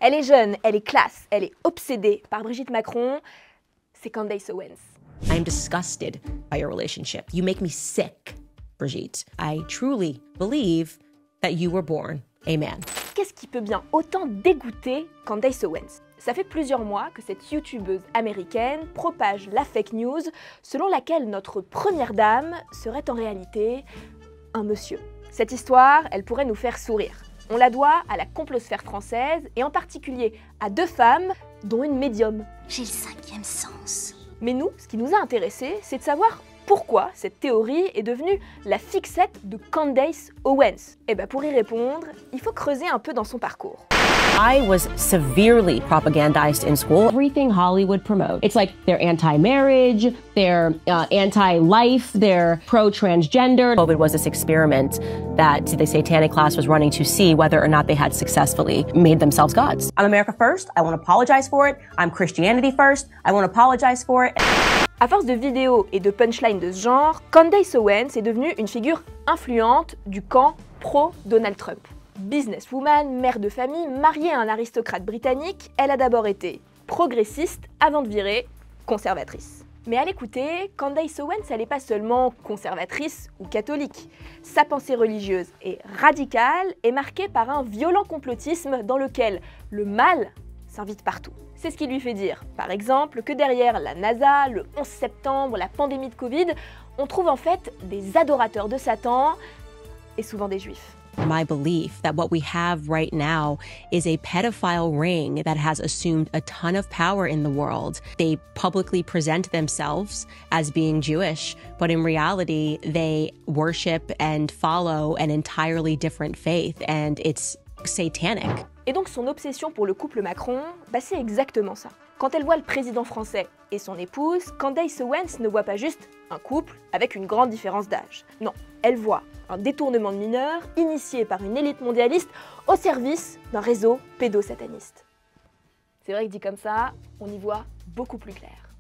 Elle est jeune, elle est classe, elle est obsédée par Brigitte Macron. C'est Candace Owens. I'm disgusted by your relationship. You make me sick, Brigitte. I truly believe that you were born a man. Qu'est-ce qui peut bien autant dégoûter Candace Owens? Ça fait plusieurs mois que cette youtubeuse américaine propage la fake news selon laquelle notre première dame serait en réalité un monsieur. Cette histoire, elle pourrait nous faire sourire. On la doit à la complosphère française et en particulier à deux femmes, dont une médium. J'ai le cinquième sens. Mais nous, ce qui nous a intéressés, c'est de savoir pourquoi cette théorie est devenue la fixette de Candace Owens. Et bien pour y répondre, il faut creuser un peu dans son parcours. I was severely propagandized in school. Everything Hollywood promotes. It's like they're anti-marriage, they're anti-life, they're pro-transgender. COVID was this experiment that the Satanic Class was running to see whether or not they had successfully made themselves gods. I'm America first, I want to apologize for it. I'm Christianity first, I want to apologize for it. À force de vidéos et de punchlines de ce genre, Candace Owens est devenue une figure influente du camp pro-Donald Trump. Businesswoman, mère de famille, mariée à un aristocrate britannique, elle a d'abord été progressiste avant de virer conservatrice. Mais à l'écouter, Candace Owens, elle n'est pas seulement conservatrice ou catholique. Sa pensée religieuse est radicale et marquée par un violent complotisme dans lequel le mal s'invite partout. C'est ce qui lui fait dire, par exemple, que derrière la NASA, le 11 septembre, la pandémie de Covid, on trouve en fait des adorateurs de Satan et souvent des juifs. My belief that what we have right now is a pedophile ring that has assumed a ton of power in the world. They publicly present themselves as being Jewish, but in reality, they worship and follow an entirely different faith, and it's satanic. Et donc son obsession pour le couple Macron, c'est exactement ça. Quand elle voit le président français et son épouse, Candace Owens ne voit pas juste un couple avec une grande différence d'âge. Non, elle voit un détournement de mineurs initié par une élite mondialiste au service d'un réseau pédosataniste. C'est vrai que dit comme ça, on y voit beaucoup plus clair.